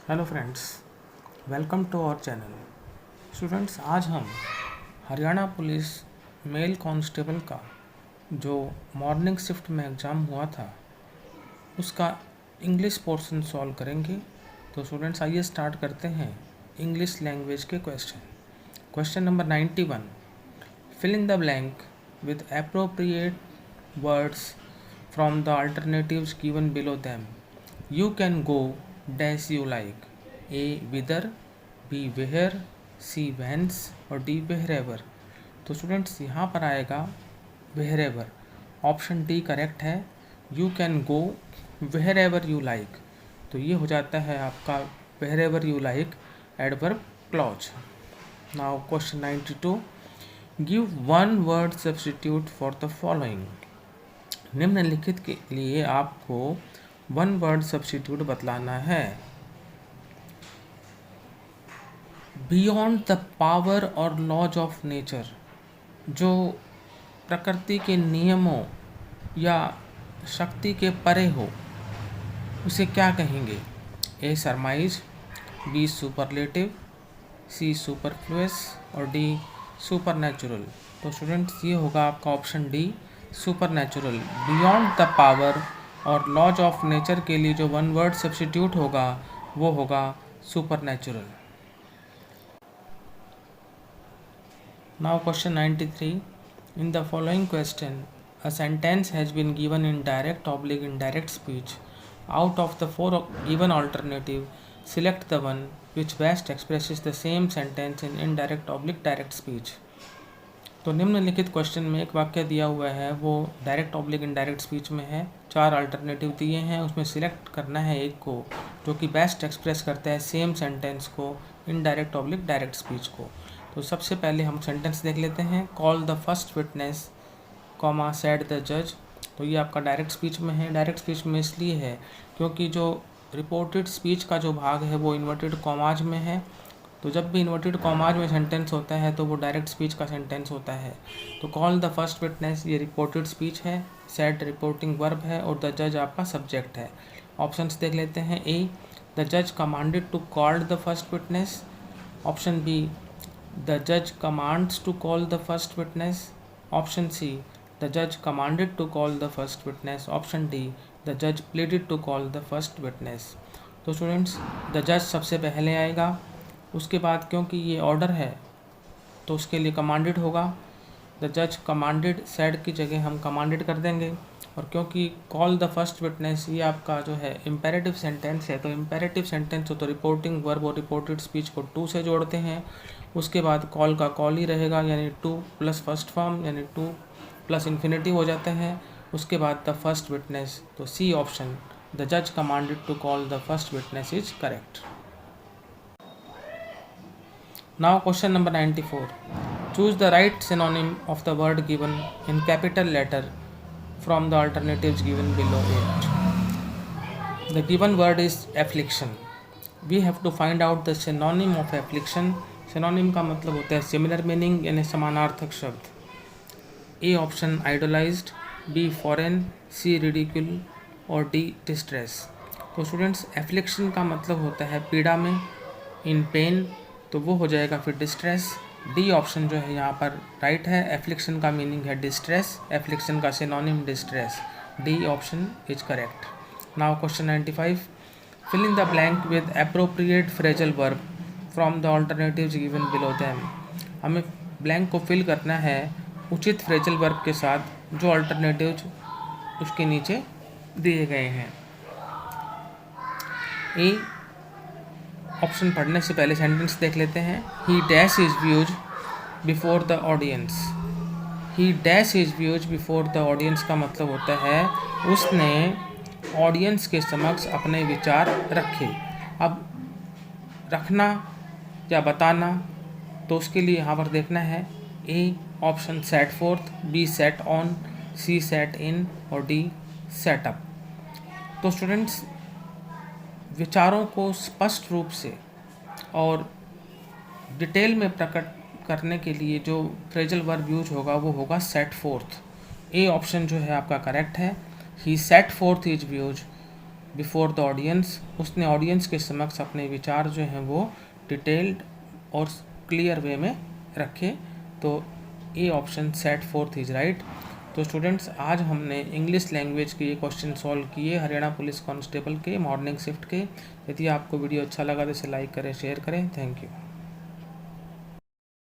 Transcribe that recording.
Hello friends, welcome to our channel. Students, आज हम Haryana police mail constable का जो मॉर्निंग शिफ्ट में एग्ज़ाम हुआ था उसका इंग्लिश पोर्शन सॉल्व करेंगे। तो स्टूडेंट्स, आइए स्टार्ट करते हैं इंग्लिश लैंग्वेज के question. Question number 91, fill in the blank with appropriate words from the alternatives given below them. You can go dash you like. A whether, B where, C whence और D wherever. तो students, यहाँ पर आएगा wherever. Option D correct है। You can go wherever you like. तो ये हो जाता है आपका wherever you like adverb clause. Now question 92, give one word substitute for the following. निम्नलिखित के लिए आपको वन वर्ड सब्स्टिट्यूट बतलाना है। बियॉन्ड द पावर और लॉज ऑफ नेचर, जो प्रकृति के नियमों या शक्ति के परे हो उसे क्या कहेंगे। ए सरमाइज, बी सुपरलेटिव, सी सुपरफ्लुअस और डी सुपरनैचुरल। तो स्टूडेंट्स, ये होगा आपका option D supernatural. Beyond the power और लॉज ऑफ नेचर के लिए जो वन वर्ड सब्स्टिट्यूट होगा वो होगा supernatural. Now question 93. In the following question, a sentence has been given in direct oblique indirect speech. Out of the four given alternative, select the one which best expresses the same sentence in indirect oblique direct speech. तो निम्नलिखित question में एक वाक्य दिया हुआ है, वो direct oblique indirect speech में है। चार अल्टरनेटिव दिए हैं, उसमें सिलेक्ट करना है एक को जो कि बेस्ट एक्सप्रेस करता है सेम सेंटेंस को इनडायरेक्ट ऑब्लिक डायरेक्ट स्पीच को। तो सबसे पहले हम सेंटेंस देख लेते हैं। Call the first witness comma said the जज। तो ये आपका डायरेक्ट स्पीच में है। डायरेक्ट स्पीच में इसलिए है क्योंकि जो रिपोर्टेड स्पीच का जो भाग है वो इन्वर्टेड कॉमाज में है। तो जब भी इन्वर्टेड कॉमाज में सेंटेंस होता है तो वो डायरेक्ट स्पीच का सेंटेंस होता है। तो कॉल द फर्स्ट विटनेस ये रिपोर्टेड स्पीच है, सेड रिपोर्टिंग वर्ब है और द जज आपका सब्जेक्ट है। ऑप्शंस देख लेते हैं। ए, द जज commanded to call the first witness. Option B, the judge commands to call the first witness. Option C, the judge commanded to call the first witness. Option D, the judge pleaded to call the first witness. तो students, the judge सबसे पहले आएगा, उसके बाद क्योंकि ये order है तो उसके लिए कमांडेड होगा। द जज कमांडेड, सेड की जगह हम कमांडेड कर देंगे। और क्योंकि कॉल द फर्स्ट विटनेस ये आपका जो है इम्पेरेटिव सेंटेंस है, तो इम्पेरेटिव सेंटेंस हो तो रिपोर्टिंग वर्ब और रिपोर्टेड स्पीच को टू से जोड़ते हैं। उसके बाद कॉल का कॉल ही रहेगा, यानी टू प्लस फर्स्ट फॉर्म यानी टू प्लस इन्फिनिटिव हो जाता है। उसके बाद द फर्स्ट विटनेस, तो सी ऑप्शन द जज commanded to call the first witness is correct. Now question number 94, choose the right synonym of the word given in capital letter from the alternatives given below it. The given word is affliction. We have to find out the synonym of affliction. Synonym का मतलब होता है similar meaning यानी समानार्थक शब्द। A option idolized, B foreign, C ridicule और D distress। तो students, affliction का मतलब होता है पीड़ा में, in pain, तो वो हो जाएगा फिर distress। डी ऑप्शन जो है यहाँ पर राइट है। एफ्लिक्शन का मीनिंग है डिस्ट्रेस, एफ्लिक्शन का synonym distress. D option is correct. Now question 95, fill in the blank with appropriate phrasal verb from the alternatives given below them. हमें ब्लैंक को फिल करना है उचित फ्रेजल वर्ब के साथ जो अल्टरनेटिव्स उसके नीचे दिए गए हैं। ए ऑप्शन पढ़ने से पहले सेंटेंस देख लेते हैं। ही dash his views before the audience. He dash his views before the audience का मतलब होता है उसने ऑडियंस के समक्ष अपने विचार रखे। अब रखना या बताना, तो उसके लिए यहाँ पर देखना है। A option set forth, B set on, C set in और डी सेट अप। तो स्टूडेंट्स, विचारों को स्पष्ट रूप से और डिटेल में प्रकट करने के लिए जो फ्रेजल वर्ब यूज होगा वो होगा सेट फोर्थ। ए ऑप्शन जो है आपका करेक्ट है। He set forth his views before the audience, उसने ऑडियंस के समक्ष अपने विचार जो हैं वो डिटेल्ड और क्लियर वे में रखे। तो ए option set fourth is right. तो स्टूडेंट्स, आज हमने इंग्लिश लैंग्वेज के ये क्वेश्चन सॉल्व किए हरियाणा पुलिस कांस्टेबल के मॉर्निंग शिफ्ट के। यदि आपको वीडियो अच्छा लगा तो इसे लाइक करें, शेयर करें। Thank you.